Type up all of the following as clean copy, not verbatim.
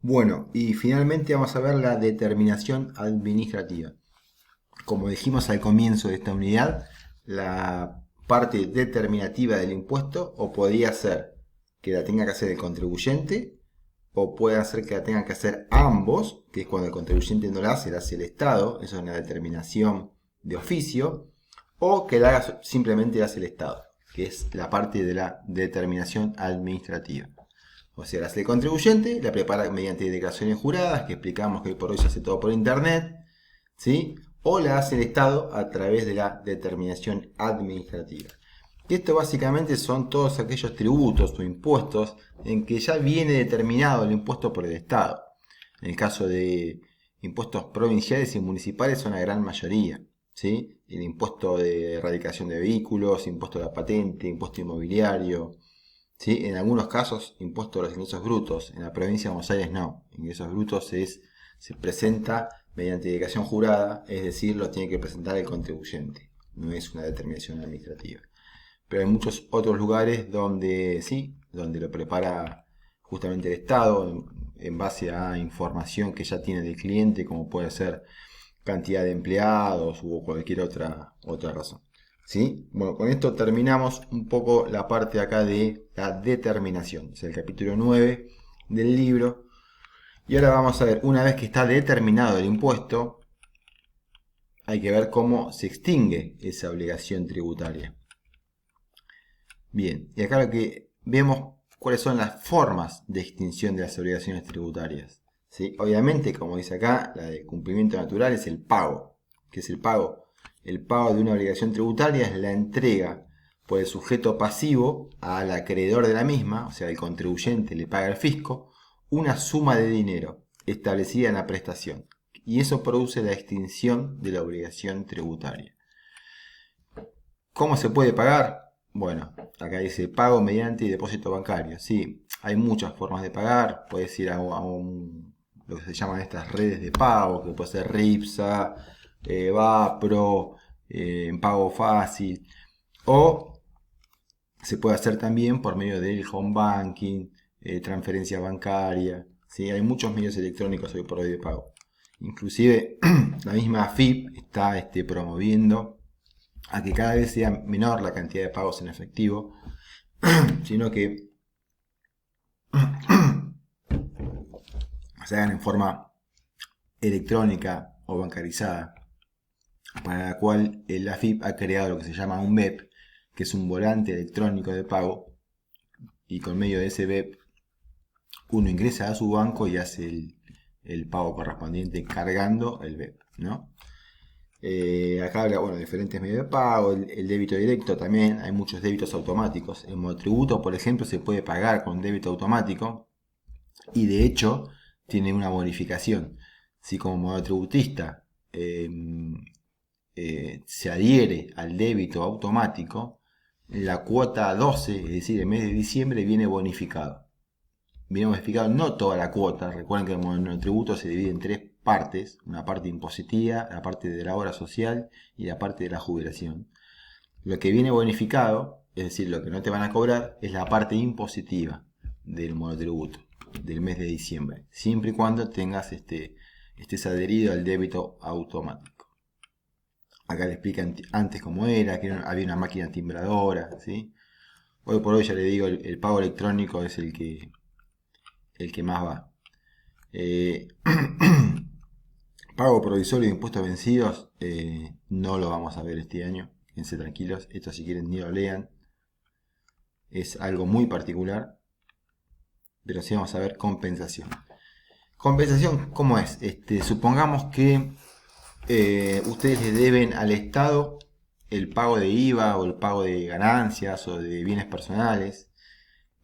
Bueno, y finalmente vamos a ver la determinación administrativa. Como dijimos al comienzo de esta unidad, la parte determinativa del impuesto o podría ser que la tenga que hacer el contribuyente o puede ser que la tengan que hacer ambos, que es cuando el contribuyente no la hace el Estado, eso es una determinación de oficio, o que la haga simplemente la hace el Estado, que es la parte de la determinación administrativa. O sea, la hace el contribuyente, la prepara mediante declaraciones juradas, que explicamos que hoy por hoy se hace todo por internet, ¿sí? O la hace el Estado a través de la determinación administrativa. Y esto básicamente son todos aquellos tributos o impuestos en que ya viene determinado el impuesto por el Estado. En el caso de impuestos provinciales y municipales son la gran mayoría, ¿sí? El impuesto de erradicación de vehículos, impuesto de la patente, impuesto inmobiliario, ¿sí? En algunos casos, impuesto a los ingresos brutos. En la provincia de Buenos Aires no. Ingresos brutos se presenta mediante declaración jurada, es decir, lo tiene que presentar el contribuyente. No es una determinación administrativa. Pero hay muchos otros lugares donde sí, donde lo prepara justamente el Estado en base a información que ya tiene del cliente, como puede ser cantidad de empleados u cualquier otra razón. ¿Sí? Bueno, con esto terminamos un poco la parte acá de la determinación. Es el capítulo 9 del libro. Y ahora vamos a ver, una vez que está determinado el impuesto, hay que ver cómo se extingue esa obligación tributaria. Bien, y acá lo que vemos cuáles son las formas de extinción de las obligaciones tributarias. ¿Sí? Obviamente, como dice acá, la de cumplimiento natural es el pago. ¿Qué es el pago? El pago de una obligación tributaria es la entrega por el sujeto pasivo al acreedor de la misma, o sea, el contribuyente le paga al fisco, una suma de dinero establecida en la prestación. Y eso produce la extinción de la obligación tributaria. ¿Cómo se puede pagar? Bueno, acá dice pago mediante depósito bancario. Sí, hay muchas formas de pagar. Puedes ir a lo que se llaman estas redes de pago, que puede ser Ripsa, Vapro, en pago fácil. O se puede hacer también por medio del home banking, transferencia bancaria. ¿Sí? Hay muchos medios electrónicos hoy por hoy de pago. Inclusive la misma AFIP está promoviendo a que cada vez sea menor la cantidad de pagos en efectivo, sino que se hagan en forma electrónica o bancarizada, para la cual la AFIP ha creado lo que se llama un BEP, que es un volante electrónico de pago, y con medio de ese BEP uno ingresa a su banco y hace el pago correspondiente cargando el BEP, ¿no? Acá habla, bueno, diferentes medios de pago, el débito directo también, hay muchos débitos automáticos. El monotributo, por ejemplo, se puede pagar con débito automático y de hecho tiene una bonificación. Si como monotributista se adhiere al débito automático, la cuota 12, es decir, el mes de diciembre, viene bonificado. Viene bonificado no toda la cuota, recuerden que el monotributo se divide en tres partes, una parte impositiva, la parte de la obra social y la parte de la jubilación. Lo que viene bonificado, es decir, lo que no te van a cobrar, es la parte impositiva del monotributo del mes de diciembre, siempre y cuando tengas estés adherido al débito automático. Acá le explican antes cómo era, que había una máquina timbradora, ¿sí? Hoy por hoy ya le digo, el pago electrónico es el que más va. Pago provisorio de impuestos vencidos, no lo vamos a ver este año, quédense tranquilos, esto si quieren ni lo lean, es algo muy particular, pero sí vamos a ver compensación. Compensación, ¿cómo es? Supongamos que ustedes le deben al Estado el pago de IVA o el pago de ganancias o de bienes personales,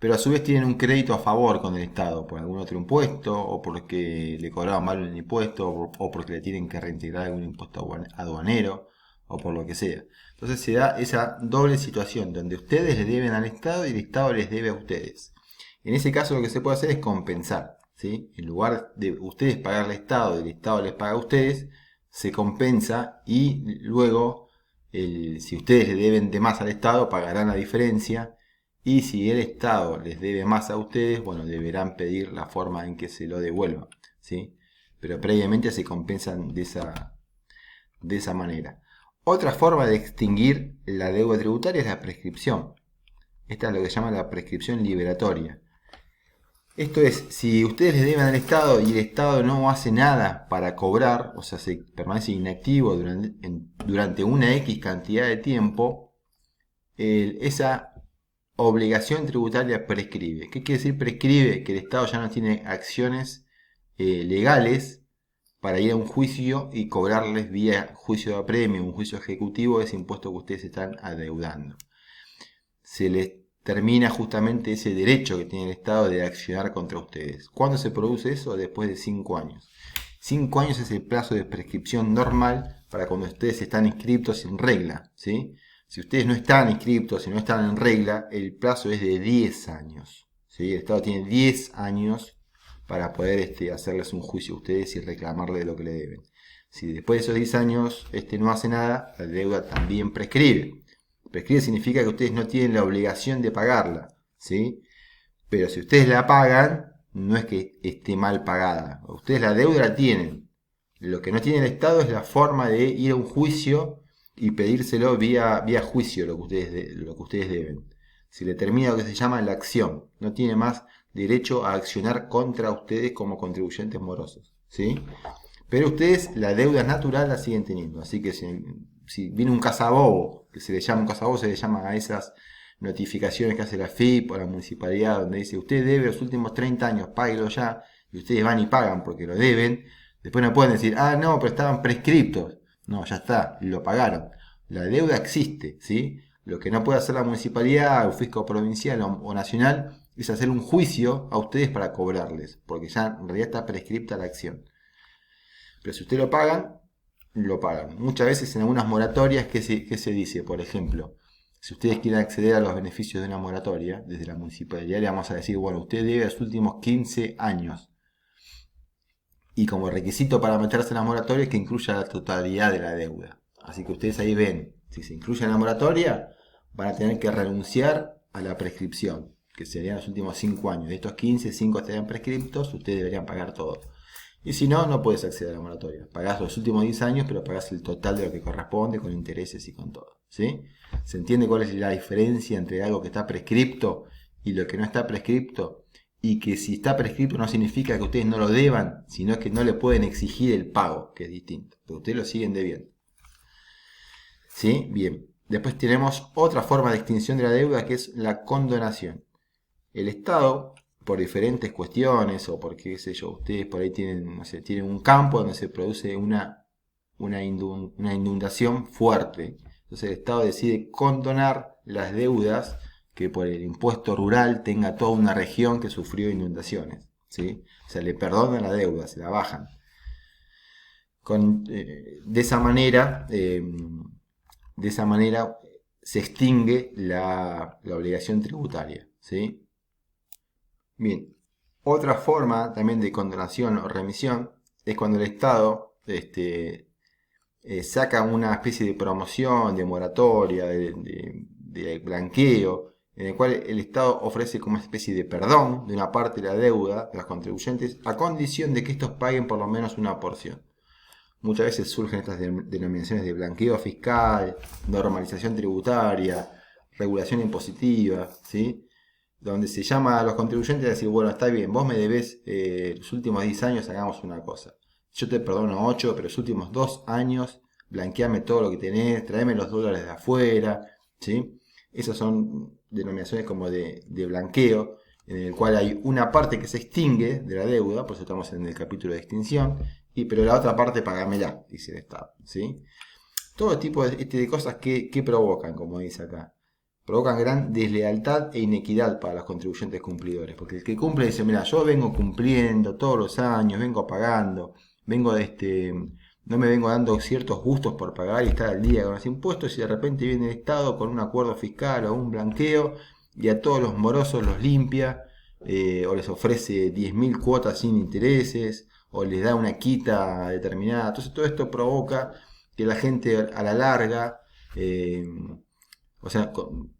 pero a su vez tienen un crédito a favor con el Estado por algún otro impuesto, o porque le cobraban mal el impuesto, o porque le tienen que reintegrar algún impuesto aduanero, o por lo que sea. Entonces se da esa doble situación, donde ustedes le deben al Estado y el Estado les debe a ustedes. En ese caso lo que se puede hacer es compensar, ¿sí? En lugar de ustedes pagar al Estado y el Estado les paga a ustedes, se compensa y luego, si ustedes le deben de más al Estado, pagarán la diferencia Y si el Estado les debe más a ustedes, bueno, deberán pedir la forma en que se lo devuelvan, ¿sí? Pero previamente se compensan de esa manera. Otra forma de extinguir la deuda tributaria es la prescripción. Esta es lo que se llama la prescripción liberatoria. Esto es, si ustedes le deben al Estado y el Estado no hace nada para cobrar, o sea, se permanece inactivo durante una X cantidad de tiempo, esa obligación tributaria prescribe. ¿Qué quiere decir prescribe? Que el Estado ya no tiene acciones legales para ir a un juicio y cobrarles vía juicio de apremio, un juicio ejecutivo, ese impuesto que ustedes están adeudando. Se les termina justamente ese derecho que tiene el Estado de accionar contra ustedes. ¿Cuándo se produce eso? Después de 5 años. 5 años es el plazo de prescripción normal para cuando ustedes están inscriptos en regla, ¿sí? Si ustedes no están inscriptos, si no están en regla, el plazo es de 10 años, ¿sí? El Estado tiene 10 años para poder hacerles un juicio a ustedes y reclamarle lo que le deben. Si después de esos 10 años no hace nada, la deuda también prescribe. Prescribe significa que ustedes no tienen la obligación de pagarla, ¿sí? Pero si ustedes la pagan, no es que esté mal pagada. Ustedes la deuda la tienen. Lo que no tiene el Estado es la forma de ir a un juicio y pedírselo vía juicio lo que ustedes deben. Se le termina lo que se llama la acción. No tiene más derecho a accionar contra ustedes como contribuyentes morosos, ¿sí? Pero ustedes la deuda natural la siguen teniendo. Así que si viene un casabobo, que se le llama un casabobo, se le llama a esas notificaciones que hace la FIP o la municipalidad, donde dice usted debe los últimos 30 años, páguelo ya, y ustedes van y pagan porque lo deben. Después no pueden decir, ah, no, pero estaban prescriptos. No, ya está, lo pagaron. La deuda existe, ¿sí? Lo que no puede hacer la municipalidad, o fisco provincial o nacional, es hacer un juicio a ustedes para cobrarles, porque ya en realidad está prescripta la acción. Pero si ustedes lo pagan, lo pagan. Muchas veces en algunas moratorias, ¿qué se dice? Por ejemplo, si ustedes quieren acceder a los beneficios de una moratoria, desde la municipalidad le vamos a decir, bueno, usted debe los últimos 15 años. Y como requisito para meterse en la moratoria es que incluya la totalidad de la deuda. Así que ustedes ahí ven, si se incluye en la moratoria, van a tener que renunciar a la prescripción, que serían los últimos 5 años. De estos 15, 5 estarían prescriptos, ustedes deberían pagar todo. Y si no, no puedes acceder a la moratoria. Pagás los últimos 10 años, pero pagás el total de lo que corresponde, con intereses y con todo, ¿sí? ¿Se entiende cuál es la diferencia entre algo que está prescripto y lo que no está prescripto? Y que si está prescripto no significa que ustedes no lo deban, sino que no le pueden exigir el pago, que es distinto. Pero ustedes lo siguen debiendo. ¿Sí? Bien. Después tenemos otra forma de extinción de la deuda, que es la condonación. El Estado, por diferentes cuestiones, o porque, qué sé yo, ustedes por ahí tienen, no sé, tienen un campo donde se produce una inundación fuerte. Entonces el Estado decide condonar las deudas que por el impuesto rural tenga toda una región que sufrió inundaciones, ¿sí? O sea, le perdonan la deuda, se la bajan. De esa manera se extingue la obligación tributaria, ¿sí? Bien, otra forma también de condonación o remisión es cuando el Estado saca una especie de promoción, de moratoria, de blanqueo, en el cual el Estado ofrece como una especie de perdón de una parte de la deuda de los contribuyentes a condición de que estos paguen por lo menos una porción. Muchas veces surgen estas denominaciones de blanqueo fiscal, normalización tributaria, regulación impositiva, ¿sí? Donde se llama a los contribuyentes a decir, bueno, está bien, vos me debés los últimos 10 años, hagamos una cosa. Yo te perdono 8, pero los últimos 2 años, blanqueame todo lo que tenés, traeme los dólares de afuera, ¿sí? Esas son denominaciones como de blanqueo, en el cual hay una parte que se extingue de la deuda, por eso estamos en el capítulo de extinción, pero la otra parte pagámela, dice el Estado, ¿sí? Todo tipo de cosas que provocan, como dice acá. Provocan gran deslealtad e inequidad para los contribuyentes cumplidores. Porque el que cumple dice, mira, yo vengo cumpliendo todos los años, vengo pagando, no me vengo dando ciertos gustos por pagar y estar al día con los impuestos, y de repente viene el Estado con un acuerdo fiscal o un blanqueo y a todos los morosos los limpia, o les ofrece 10.000 cuotas sin intereses, o les da una quita determinada. Entonces todo esto provoca que la gente a la larga O sea,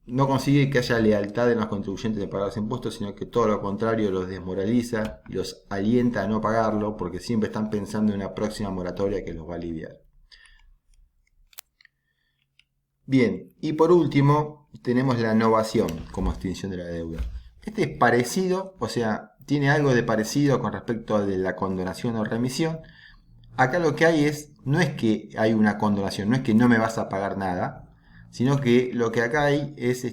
no consigue que haya lealtad en los contribuyentes de pagar los impuestos, sino que todo lo contrario los desmoraliza y los alienta a no pagarlo porque siempre están pensando en una próxima moratoria que los va a aliviar. Bien, y por último tenemos la novación como extinción de la deuda. Este es parecido, o sea, tiene algo de parecido con respecto a de la condonación o remisión. Acá lo que hay no es que hay una condonación, no es que no me vas a pagar nada, sino que lo que acá hay es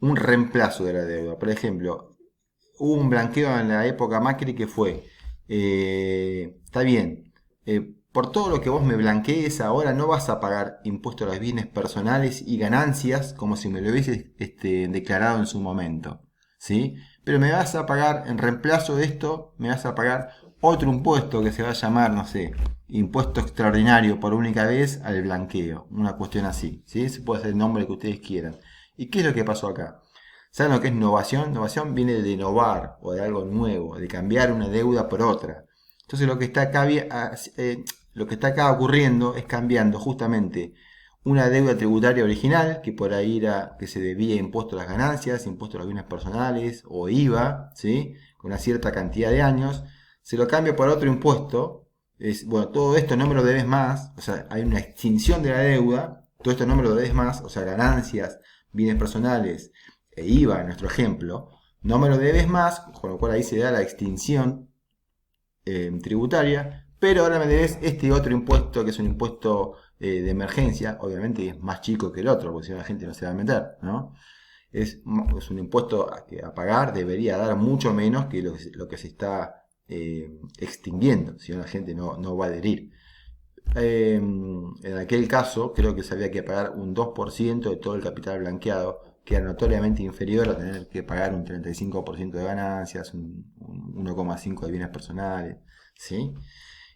un reemplazo de la deuda. Por ejemplo, hubo un blanqueo en la época Macri que fue, está bien, por todo lo que vos me blanquees ahora no vas a pagar impuesto a los bienes personales y ganancias como si me lo hubieses declarado en su momento, ¿sí? Pero me vas a pagar, en reemplazo de esto, me vas a pagar otro impuesto que se va a llamar, no sé, impuesto extraordinario por única vez al blanqueo, una cuestión así, ¿sí? Se puede hacer el nombre que ustedes quieran. ¿Y qué es lo que pasó acá? ¿Saben lo que es novación? Novación viene de innovar o de algo nuevo, de cambiar una deuda por otra. Entonces lo que está acá ocurriendo es cambiando justamente una deuda tributaria original, que por ahí era que se debía impuesto a las ganancias, impuesto a los bienes personales o IVA, ¿sí? Con una cierta cantidad de años, se lo cambia por otro impuesto. Bueno, todo esto no me lo debes más, o sea, hay una extinción de la deuda, todo esto no me lo debes más, o sea, ganancias, bienes personales e IVA, en nuestro ejemplo, no me lo debes más, con lo cual ahí se da la extinción tributaria, pero ahora me debes este otro impuesto, que es un impuesto de emergencia, obviamente es más chico que el otro, porque si no la gente no se va a meter, ¿no? Es un impuesto a pagar, debería dar mucho menos que lo que se está extinguiendo, si no la gente no va a adherir. En aquel caso, creo que se había que pagar un 2% de todo el capital blanqueado, que era notoriamente inferior a tener que pagar un 35% de ganancias, un 1,5% de bienes personales, ¿sí?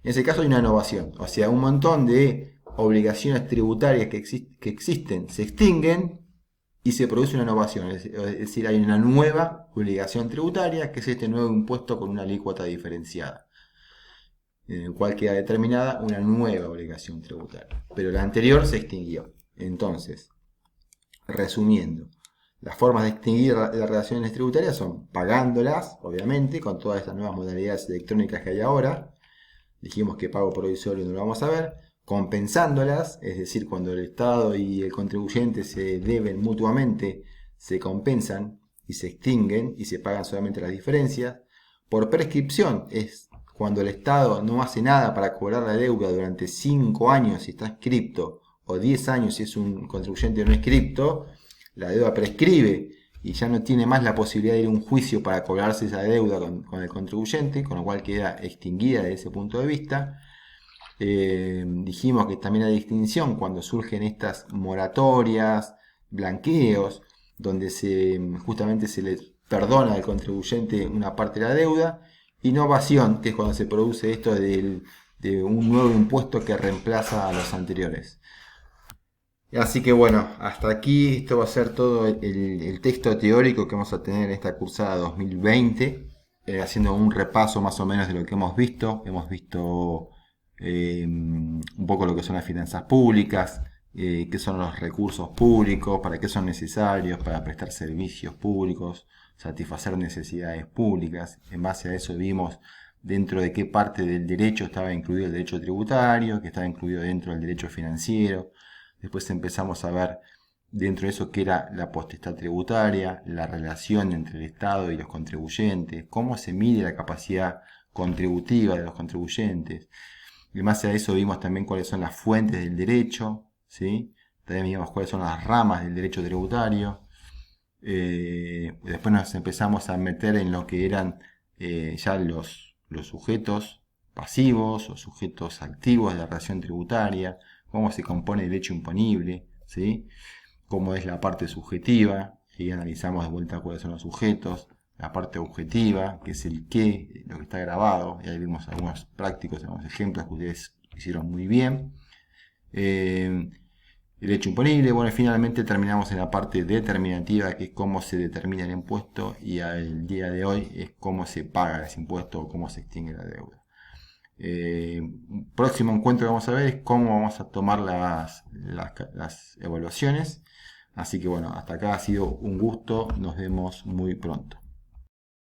En ese caso hay una innovación, o sea, un montón de obligaciones tributarias que existen se extinguen y se produce una innovación, es decir, hay una nueva obligación tributaria, que es este nuevo impuesto con una alícuota diferenciada, en el cual queda determinada una nueva obligación tributaria. Pero la anterior se extinguió. Entonces, resumiendo, las formas de extinguir las relaciones tributarias son pagándolas, obviamente, con todas estas nuevas modalidades electrónicas que hay ahora. Dijimos que pago provisorio no lo vamos a ver. Compensándolas, es decir, cuando el Estado y el contribuyente se deben mutuamente, se compensan y se extinguen y se pagan solamente las diferencias. Por prescripción, es cuando el Estado no hace nada para cobrar la deuda durante 5 años si está inscripto o 10 años si es un contribuyente no inscripto, la deuda prescribe y ya no tiene más la posibilidad de ir a un juicio para cobrarse esa deuda con el contribuyente, con lo cual queda extinguida desde ese punto de vista. Dijimos que también hay distinción cuando surgen estas moratorias, blanqueos, donde justamente se le perdona al contribuyente una parte de la deuda. Innovación, que es cuando se produce esto de un nuevo impuesto que reemplaza a los anteriores. Así que bueno, hasta aquí esto va a ser todo el texto teórico que vamos a tener en esta cursada 2020, haciendo un repaso más o menos de lo que hemos visto. Hemos visto un poco lo que son las finanzas públicas, qué son los recursos públicos, para qué son necesarios, para prestar servicios públicos, satisfacer necesidades públicas. En base a eso vimos dentro de qué parte del derecho estaba incluido el derecho tributario, que estaba incluido dentro del derecho financiero. Después empezamos a ver dentro de eso qué era la potestad tributaria, la relación entre el Estado y los contribuyentes, cómo se mide la capacidad contributiva de los contribuyentes. Y más allá de eso vimos también cuáles son las fuentes del derecho, ¿sí? También vimos cuáles son las ramas del derecho tributario. Después nos empezamos a meter en lo que eran ya los sujetos pasivos o sujetos activos de la relación tributaria, cómo se compone el hecho imponible, ¿sí? Cómo es la parte subjetiva, y analizamos de vuelta cuáles son los sujetos, la parte objetiva, que es el qué, lo que está grabado, y ahí vimos algunos prácticos, algunos ejemplos que ustedes hicieron muy bien. El hecho imponible, bueno, y finalmente terminamos en la parte determinativa, que es cómo se determina el impuesto, y el día de hoy es cómo se paga ese impuesto o cómo se extingue la deuda. Próximo encuentro que vamos a ver es cómo vamos a tomar las evaluaciones. Así que bueno, hasta acá ha sido un gusto. Nos vemos muy pronto.